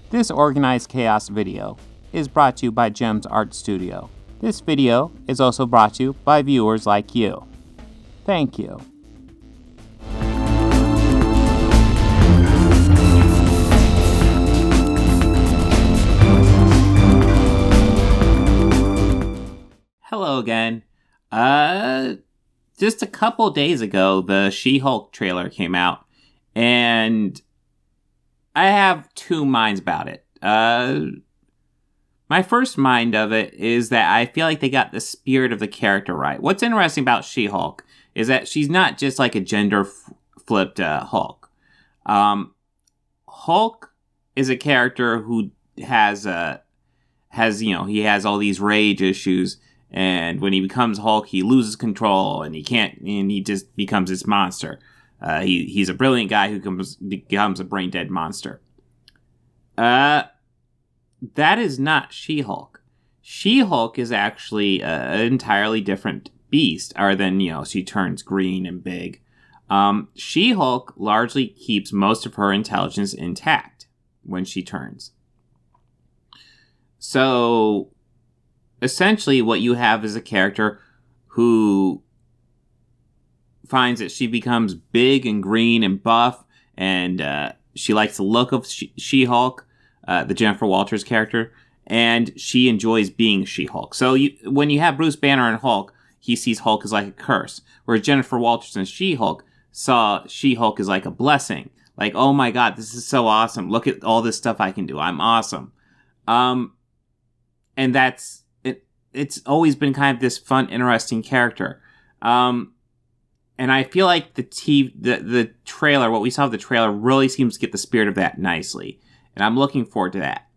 This Organized Chaos video is brought to you by Gems Art Studio. This video is also brought to you by viewers like you. Thank you. Hello again. Just a couple days ago, the She-Hulk trailer came out, and I have two minds about it. My first mind of it is that I feel like they got the spirit of the character right. What's interesting about She-Hulk is that she's not just like a gender-flipped Hulk. Hulk is a character who has he has all these rage issues. And when he becomes Hulk, he loses control, and he just becomes this monster. He's a brilliant guy who becomes a brain-dead monster. That is not She-Hulk. She-Hulk is actually an entirely different beast, other than, she turns green and big. She-Hulk largely keeps most of her intelligence intact when she turns. So essentially, what you have is a character who finds that she becomes big and green and buff, and she likes the look of She-Hulk, the Jennifer Walters character, and she enjoys being She-Hulk. So when you have Bruce Banner and Hulk, he sees Hulk as like a curse, whereas Jennifer Walters and She-Hulk saw She-Hulk as like a blessing. Like, oh my god, this is so awesome. Look at all this stuff I can do. I'm awesome. And that's... It's always been kind of this fun, interesting character. And I feel like the trailer, what we saw of the trailer, really seems to get the spirit of that nicely. And I'm looking forward to that.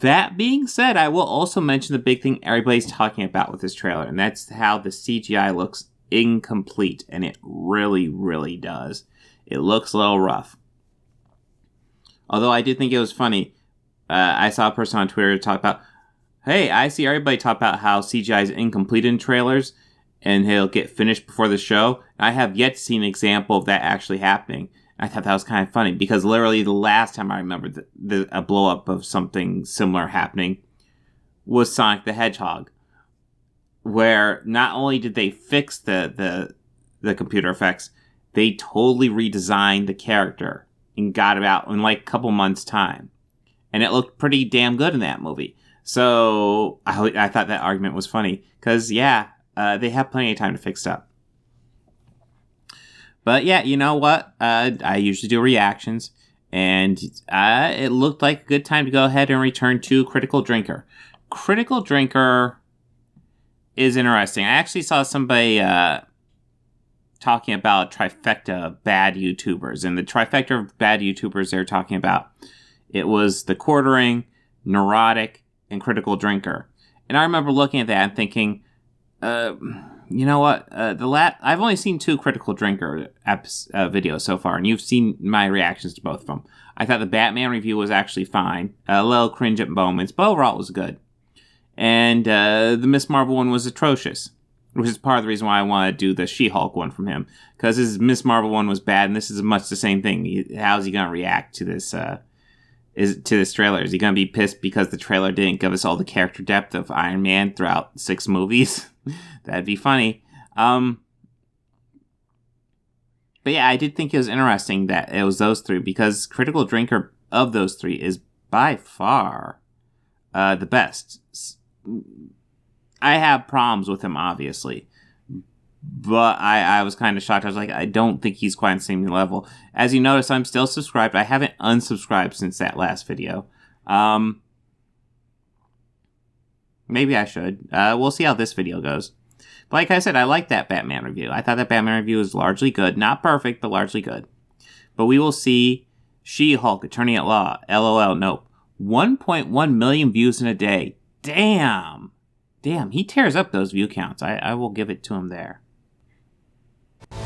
That being said, I will also mention the big thing everybody's talking about with this trailer, and that's how the CGI looks incomplete. And it really, really does. It looks a little rough. Although I did think it was funny. I saw a person on Twitter talk about, hey, I see everybody talk about how CGI is incomplete in trailers and he'll get finished before the show. I have yet to see an example of that actually happening. I thought that was kind of funny because literally the last time I remember a blow up of something similar happening was Sonic the Hedgehog, where not only did they fix the computer effects, they totally redesigned the character and got it out in like a couple months' time. And it looked pretty damn good in that movie. So I thought that argument was funny because, they have plenty of time to fix stuff. But yeah, you know what? I usually do reactions, and it looked like a good time to go ahead and return to Critical Drinker. Critical Drinker is interesting. I actually saw somebody talking about a trifecta of bad YouTubers, and the trifecta of bad YouTubers they're talking about, it was The Quartering, Neurotic, and Critical Drinker. And I remember looking at that and thinking, you know what? I've only seen 2 Critical Drinker videos so far, and you've seen my reactions to both of them. I thought the Batman review was actually fine. A little cringe at moments, but overall it was good. And the Ms.Marvel one was atrocious, which is part of the reason why I want to do the She-Hulk one from him, because his Ms.Marvel one was bad, and this is much the same thing. How's he going to react to this trailer? Is he going to be pissed because the trailer didn't give us all the character depth of Iron Man throughout 6 movies? That'd be funny. But yeah, I did think it was interesting that it was those 3, because Critical Drinker of those 3 is by far the best. I have problems with him, obviously. But I was kind of shocked. I was like, I don't think he's quite on the same level. As you notice, I'm still subscribed. I haven't unsubscribed since that last video. Maybe I should. We'll see how this video goes. But like I said, I like that Batman review. I thought that Batman review was largely good. Not perfect, but largely good. But we will see She-Hulk, Attorney at Law. LOL, nope. 1.1 million views in a day. Damn, he tears up those view counts. I will give it to him there.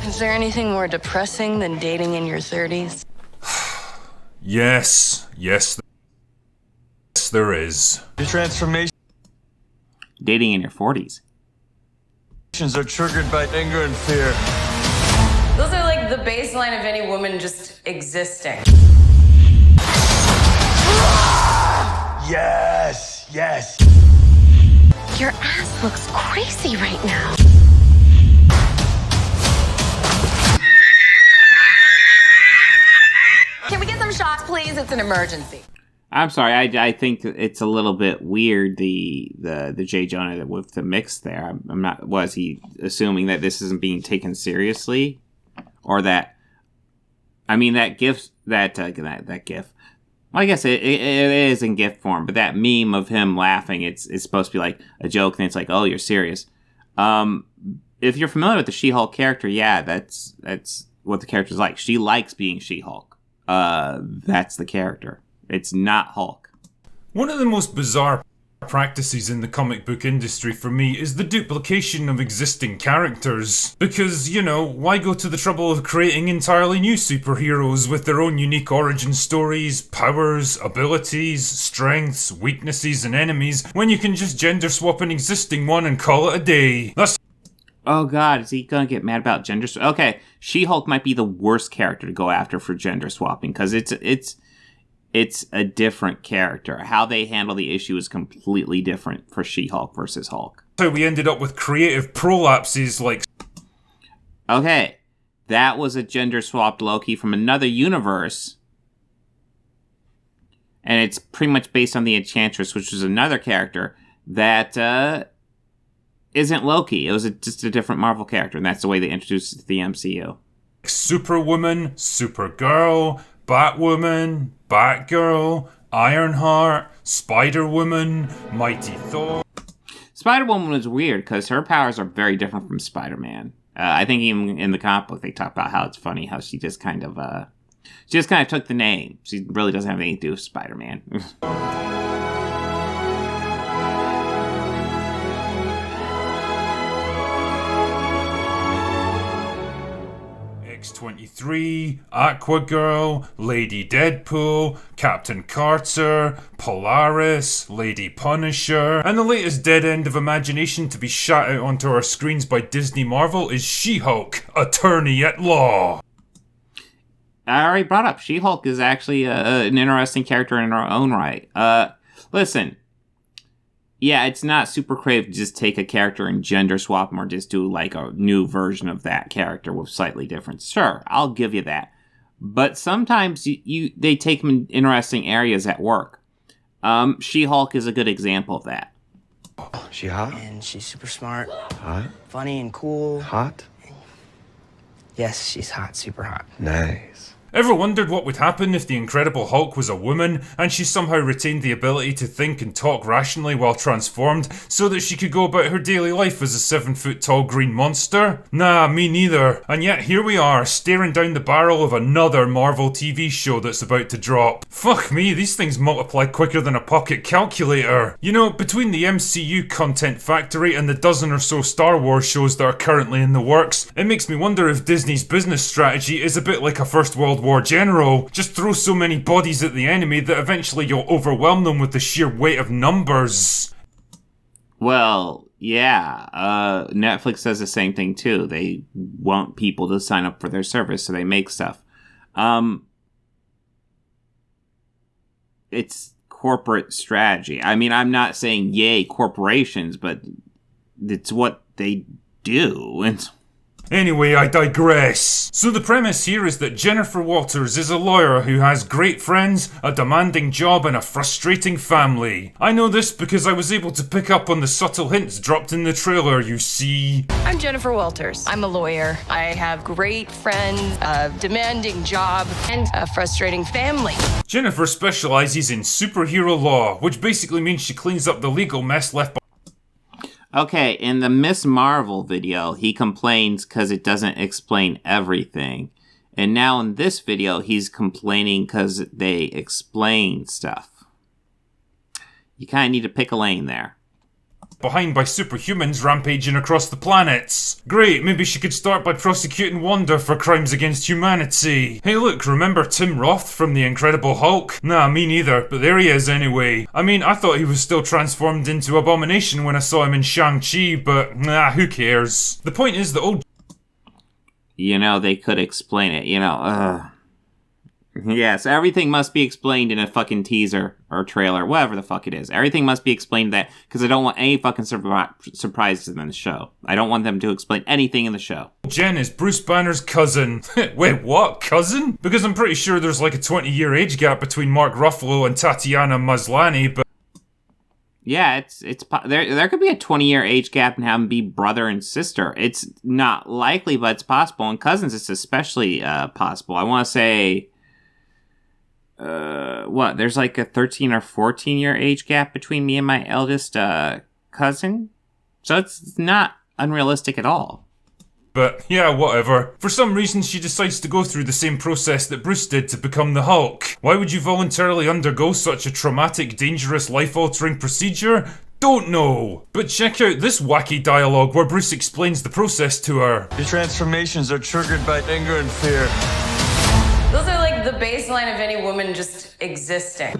Is there anything more depressing than dating in your 30s? Yes, there is. Your transformations Dating in your 40s. are triggered by anger and fear. Those are like the baseline of any woman just existing. Yes, yes. Your ass looks crazy right now. Can we get some shots, please? It's an emergency. I'm sorry. I think it's a little bit weird. The J. Jonah with the mix there. I'm not. Was he assuming that this isn't being taken seriously, or that? I mean, that GIF. That GIF. Well, I guess it is in GIF form, but that meme of him laughing, it's supposed to be like a joke, and it's like, oh, you're serious. If you're familiar with the She-Hulk character, yeah, that's what the character's like. She likes being She-Hulk. That's the character. It's not Hulk. One of the most bizarre practices in the comic book industry for me is the duplication of existing characters. Because, you know, why go to the trouble of creating entirely new superheroes with their own unique origin stories, powers, abilities, strengths, weaknesses, and enemies when you can just gender swap an existing one and call it a day? That's Oh god, is he gonna get mad about gender swap? Okay, She-Hulk might be the worst character to go after for gender swapping, because it's a different character. How they handle the issue is completely different for She-Hulk versus Hulk. how we ended up with creative prolapses like... Okay, that was a gender-swapped Loki from another universe. And it's pretty much based on the Enchantress, which was another character that isn't Loki. It was just a different Marvel character, and that's the way they introduced it to the MCU. Superwoman, Supergirl, Batwoman, Batgirl, Ironheart, Spider-Woman, Mighty Thor... Spider-Woman was weird, because her powers are very different from Spider-Man. I think even in the comic book, they talk about how it's funny how she just kind of took the name. She really doesn't have anything to do with Spider-Man. X-23, Aquagirl, Lady Deadpool, Captain Carter, Polaris, Lady Punisher, and the latest dead end of imagination to be shot out onto our screens by Ms.Marvel is She-Hulk, Attorney at Law. I already brought up She-Hulk is actually an interesting character in her own right. Listen, yeah, it's not super creative to just take a character and gender swap them or just do like a new version of that character with slightly different. Sure, I'll give you that. But sometimes they take them in interesting areas at work. She-Hulk is a good example of that. She hot? And she's super smart. Hot? Funny and cool. Hot? Yes, she's hot, super hot. Nice. Ever wondered what would happen if the Incredible Hulk was a woman and she somehow retained the ability to think and talk rationally while transformed so that she could go about her daily life as a 7-foot-tall green monster? Nah, me neither. And yet here we are, staring down the barrel of another Marvel TV show that's about to drop. Fuck me, these things multiply quicker than a pocket calculator. You know, between the MCU content factory and the dozen or so Star Wars shows that are currently in the works, it makes me wonder if Disney's business strategy is a bit like a First World War general. Just throw so many bodies at the enemy that eventually you'll overwhelm them with the sheer weight of numbers. Well, yeah. Netflix does the same thing too. They want people to sign up for their service, so they make stuff. It's corporate strategy. I mean, I'm not saying yay corporations, but it's what they do. And Anyway, I digress. So the premise here is that Jennifer Walters is a lawyer who has great friends, a demanding job, and a frustrating family. I know this because I was able to pick up on the subtle hints dropped in the trailer, you see. I'm Jennifer Walters. I'm a lawyer. I have great friends, a demanding job, and a frustrating family. Jennifer specializes in superhero law, which basically means she cleans up the legal mess left by... okay, in the Ms.Marvel video, he complains because it doesn't explain everything. And now in this video, he's complaining because they explain stuff. You kind of need to pick a lane there. behind by superhumans rampaging across the planets. Great, maybe she could start by prosecuting Wanda for crimes against humanity. Hey look, remember Tim Roth from The Incredible Hulk? Nah, me neither, but there he is anyway. I mean, I thought he was still transformed into Abomination when I saw him in Shang-Chi, but nah, who cares? The point is that old... You know, they could explain it, Yes, everything must be explained in a fucking teaser or trailer, whatever the fuck it is. Everything must be explained that, because I don't want any fucking surprises in the show. I don't want them to explain anything in the show. Jen is Bruce Banner's cousin. Wait, what? Cousin? Because I'm pretty sure there's like a 20-year age gap between Mark Ruffalo and Tatiana Maslany, but... Yeah, there could be a 20-year age gap and have them be brother and sister. It's not likely, but it's possible. And cousins, it's especially possible. I want to say... there's like a 13 or 14-year age gap between me and my eldest cousin? So it's not unrealistic at all. But, yeah, whatever. For some reason, she decides to go through the same process that Bruce did to become the Hulk. Why would you voluntarily undergo such a traumatic, dangerous, life-altering procedure? Don't know. But check out this wacky dialogue where Bruce explains the process to her. Your transformations are triggered by anger and fear. Those are like the baseline of any woman just existing.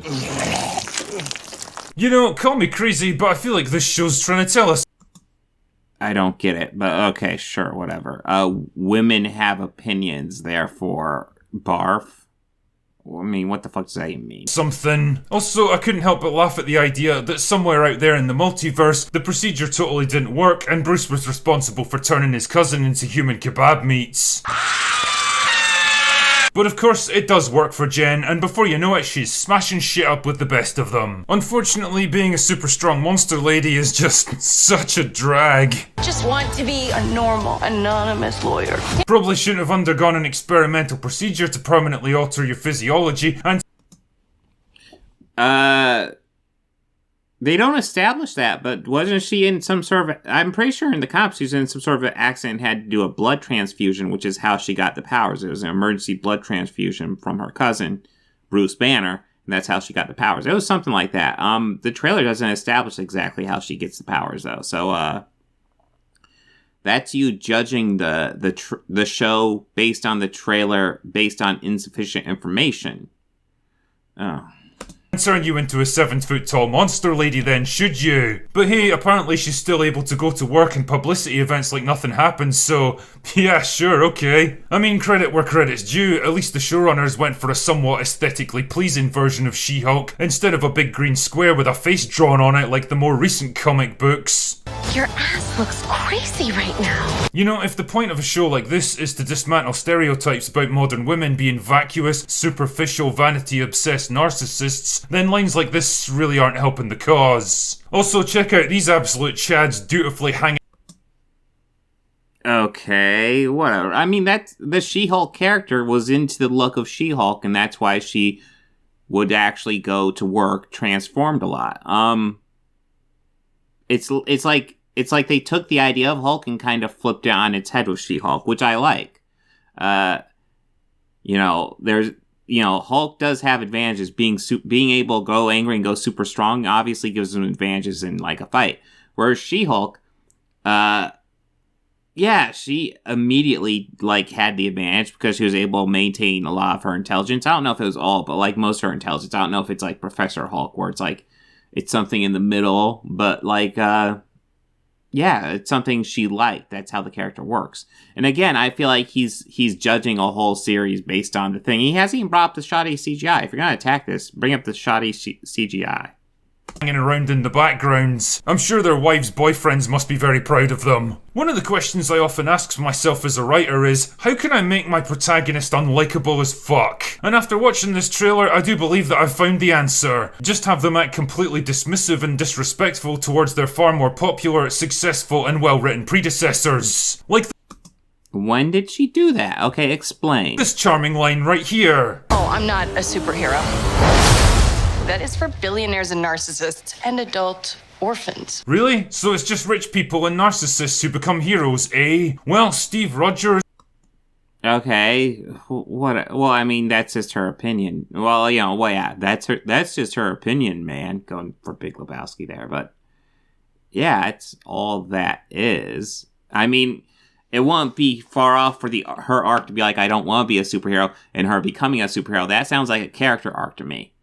You know, call me crazy, but I feel like this show's trying to tell us. I don't get it, but okay, sure, whatever. Women have opinions, therefore barf. I mean, what the fuck does that even mean? Something. Also, I couldn't help but laugh at the idea that somewhere out there in the multiverse, the procedure totally didn't work and Bruce was responsible for turning his cousin into human kebab meats. But of course, it does work for Jen, and before you know it, she's smashing shit up with the best of them. Unfortunately, being a super strong monster lady is just such a drag. Just want to be a normal, anonymous lawyer. Probably shouldn't have undergone an experimental procedure to permanently alter your physiology, and... They don't establish that, but wasn't she in some sort of... I'm pretty sure in the comics she was in some sort of an accident and had to do a blood transfusion, which is how she got the powers. It was an emergency blood transfusion from her cousin, Bruce Banner, and that's how she got the powers. It was something like that. The trailer doesn't establish exactly how she gets the powers, though. So, that's you judging the show based on the trailer, based on insufficient information. Oh. Turn you into a 7-foot-tall monster lady then, should you? But hey, apparently she's still able to go to work and publicity events like nothing happened, so yeah, sure, okay. I mean, credit where credit's due, at least the showrunners went for a somewhat aesthetically pleasing version of She-Hulk, instead of a big green square with a face drawn on it like the more recent comic books. Your ass looks crazy right now. You know, if the point of a show like this is to dismantle stereotypes about modern women being vacuous, superficial, vanity-obsessed narcissists, then lines like this really aren't helping the cause. Also, check out these absolute chads dutifully hanging. Okay, whatever. I mean, the She-Hulk character was into the look of She-Hulk, and that's why she would actually go to work transformed a lot. It's like they took the idea of Hulk and kind of flipped it on its head with She-Hulk, which I like. Hulk does have advantages. Being able to go angry and go super strong obviously gives him advantages in like a fight. Whereas She-Hulk, she immediately like had the advantage because she was able to maintain a lot of her intelligence. I don't know if it was all, but like most of her intelligence. I don't know if it's like Professor Hulk where it's like it's something in the middle, but like it's something she liked. That's how the character works. And again, I feel like he's judging a whole series based on the thing. He hasn't even brought up the shoddy CGI. If you're going to attack this, bring up the shoddy CGI. Hanging around in the backgrounds. I'm sure their wives' boyfriends must be very proud of them. One of the questions I often ask myself as a writer is, how can I make my protagonist unlikable as fuck? And after watching this trailer, I do believe that I've found the answer. Just have them act completely dismissive and disrespectful towards their far more popular, successful, and well-written predecessors. Like when did she do that? Okay, explain. This charming line right here. Oh, I'm not a superhero. That is for billionaires and narcissists and adult orphans. Really? So it's just rich people and narcissists who become heroes, eh? Well, Steve Rogers... Okay, what? Well, I mean, that's just her opinion. Well, that's just her opinion, man. Going for Big Lebowski there, but yeah, it's all that is. I mean, it won't be far off for her arc to be like, I don't want to be a superhero, and her becoming a superhero. That sounds like a character arc to me.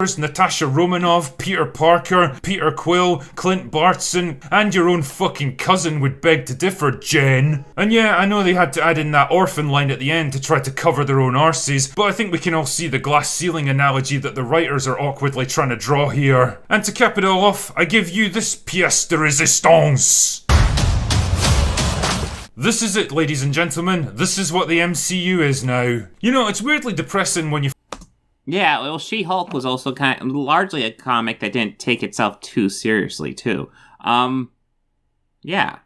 Natasha Romanoff, Peter Parker, Peter Quill, Clint Barton, and your own fucking cousin would beg to differ, Jen. And yeah, I know they had to add in that orphan line at the end to try to cover their own arses, but I think we can all see the glass ceiling analogy that the writers are awkwardly trying to draw here. And to cap it all off, I give you this pièce de résistance. This is it, ladies and gentlemen. This is what the MCU is now. You know, it's weirdly depressing when you... Yeah, well, She-Hulk was also largely a comic that didn't take itself too seriously, too. Yeah.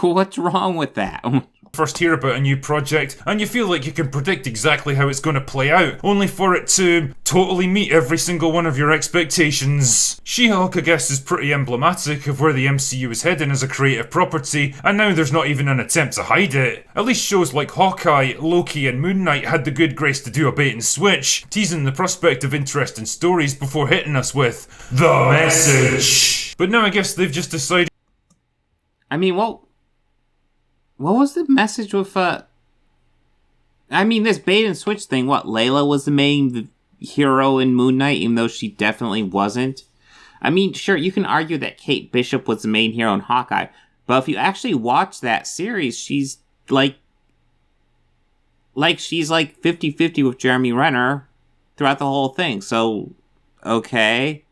What's wrong with that? First hear about a new project, and you feel like you can predict exactly how it's going to play out, only for it to totally meet every single one of your expectations. She-Hulk, I guess, is pretty emblematic of where the MCU is heading as a creative property, and now there's not even an attempt to hide it. At least shows like Hawkeye, Loki, and Moon Knight had the good grace to do a bait and switch, teasing the prospect of interesting stories before hitting us with the message. But now I guess they've just decided... I mean, what was the message with, this bait and switch thing, Layla was the main hero in Moon Knight, even though she definitely wasn't? I mean, sure, you can argue that Kate Bishop was the main hero in Hawkeye, but if you actually watch that series, she's, she's 50-50 with Jeremy Renner throughout the whole thing, so, okay.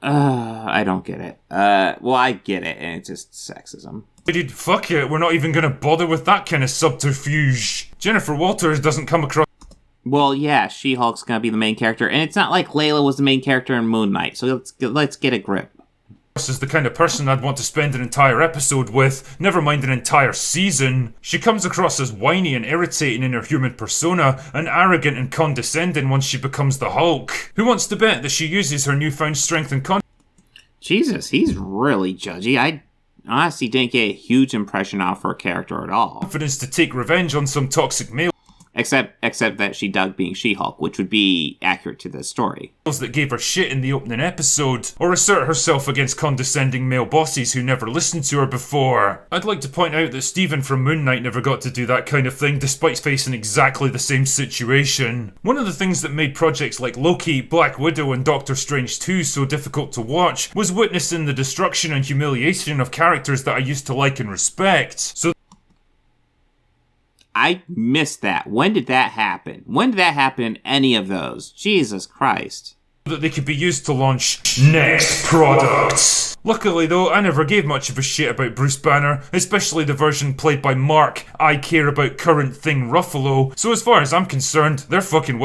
I don't get it. Well, I get it, and it's just sexism. Fuck it, we're not even gonna bother with that kind of subterfuge. Jennifer Walters doesn't come across... Well, yeah, She-Hulk's gonna be the main character, and it's not like Layla was the main character in Moon Knight, so let's get a grip. Is the kind of person I'd want to spend an entire episode with, never mind an entire season. She comes across as whiny and irritating in her human persona, and arrogant and condescending once she becomes the Hulk. Who wants to bet that she uses her newfound strength and Jesus, he's really judgy. I honestly didn't get a huge impression off her character at all. Confidence to take revenge on some toxic male. Except that she dug being She-Hulk, which would be accurate to the story. That gave her shit in the opening episode, or assert herself against condescending male bosses who never listened to her before. I'd like to point out that Steven from Moon Knight never got to do that kind of thing despite facing exactly the same situation. One of the things that made projects like Loki, Black Widow and Doctor Strange 2 so difficult to watch was witnessing the destruction and humiliation of characters that I used to like and respect. So I missed that. When did that happen? When did that happen in any of those? Jesus Christ. That they could be used to launch next products. Luckily though, I never gave much of a shit about Bruce Banner, especially the version played by Mark I Care About Current Thing Ruffalo, so as far as I'm concerned, they're fucking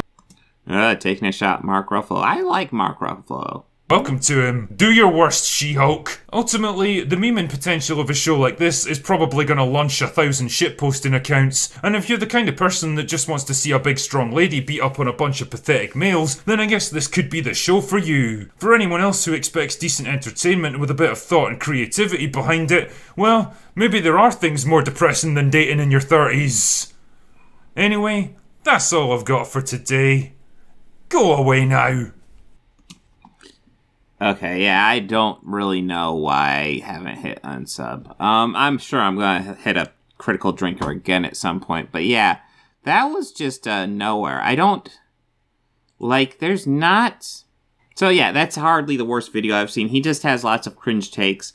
taking a shot at Mark Ruffalo. I like Mark Ruffalo. welcome to him. Do your worst, She-Hulk. Ultimately, the memeing potential of a show like this is probably gonna launch 1,000 shitposting accounts, and if you're the kind of person that just wants to see a big strong lady beat up on a bunch of pathetic males, then I guess this could be the show for you. For anyone else who expects decent entertainment with a bit of thought and creativity behind it, well, maybe there are things more depressing than dating in your 30s. Anyway, that's all I've got for today. Go away now. Okay, yeah, I don't really know why I haven't hit unsub. I'm sure I'm gonna hit up Critical Drinker again at some point, but yeah, that was just nowhere. I don't like. There's not. So yeah, that's hardly the worst video I've seen. He just has lots of cringe takes.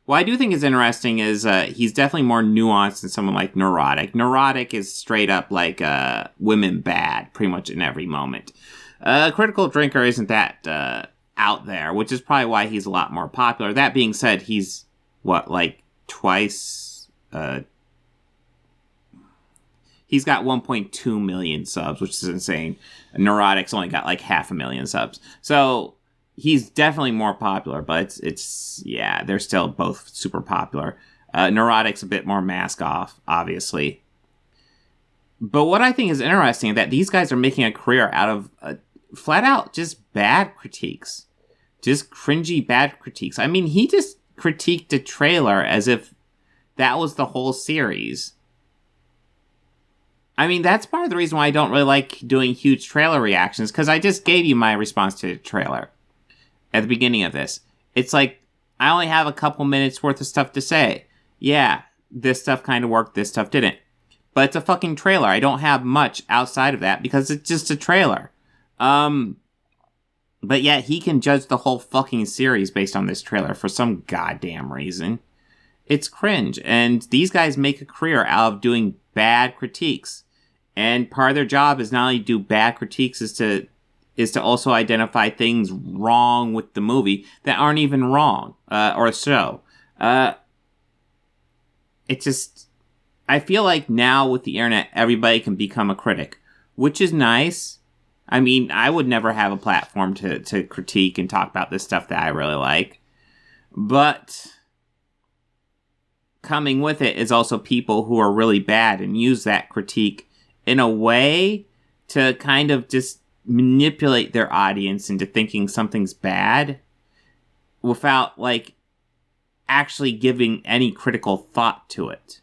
What I do think is interesting is he's definitely more nuanced than someone like Neurotic. Neurotic is straight up like women bad, pretty much in every moment. Critical Drinker isn't that out there, which is probably why he's a lot more popular. That being said, he's twice. He's got 1.2 million subs, which is insane. Neurotic's only got like 500,000 subs, so he's definitely more popular. But it's yeah, they're still both super popular. Neurotic's a bit more mask off, obviously. But what I think is interesting is that these guys are making a career out of flat out just bad critiques. Just cringy bad critiques. I mean, he just critiqued a trailer as if that was the whole series. I mean, that's part of the reason why I don't really like doing huge trailer reactions, because I just gave you my response to the trailer at the beginning of this. It's like, I only have a couple minutes worth of stuff to say. Yeah, this stuff kind of worked, this stuff didn't. But it's a fucking trailer. I don't have much outside of that because it's just a trailer. But yet he can judge the whole fucking series based on this trailer for some goddamn reason. It's cringe. And these guys make a career out of doing bad critiques. And part of their job is not only do bad critiques, is to also identify things wrong with the movie that aren't even wrong, or show. I feel like now with the internet, everybody can become a critic, which is nice. I mean, I would never have a platform to critique and talk about this stuff that I really like. But coming with it is also people who are really bad and use that critique in a way to kind of just manipulate their audience into thinking something's bad without, like, actually giving any critical thought to it.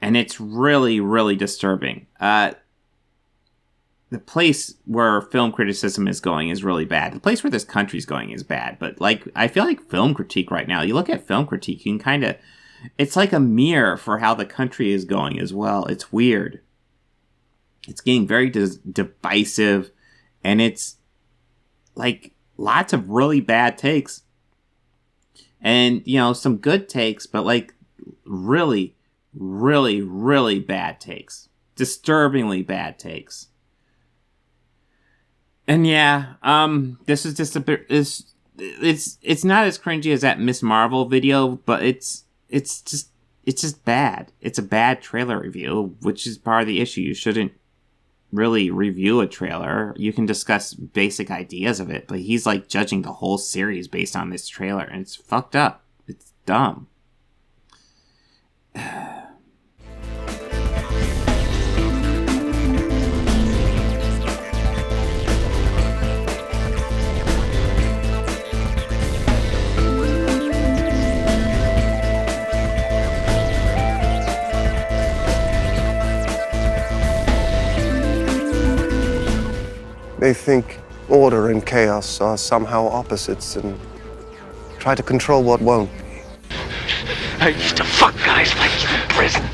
And it's really, really disturbing. The place where film criticism is going is really bad. The place where this country's going is bad. But, like, I feel like film critique right now, you look at film critique, you can kind of... It's like a mirror for how the country is going as well. It's weird. It's getting very divisive. And it's, like, lots of really bad takes. And, you know, some good takes, but, like, really, really, really bad takes. Disturbingly bad takes. And yeah, this is just a bit, it's not as cringy as that Ms.Marvel video, but it's just bad. It's a bad trailer review, which is part of the issue. You shouldn't really review a trailer. You can discuss basic ideas of it, but he's like judging the whole series based on this trailer, and it's fucked up. It's dumb. They think order and chaos are somehow opposites and try to control what won't be. I used to fuck guys like you in prison.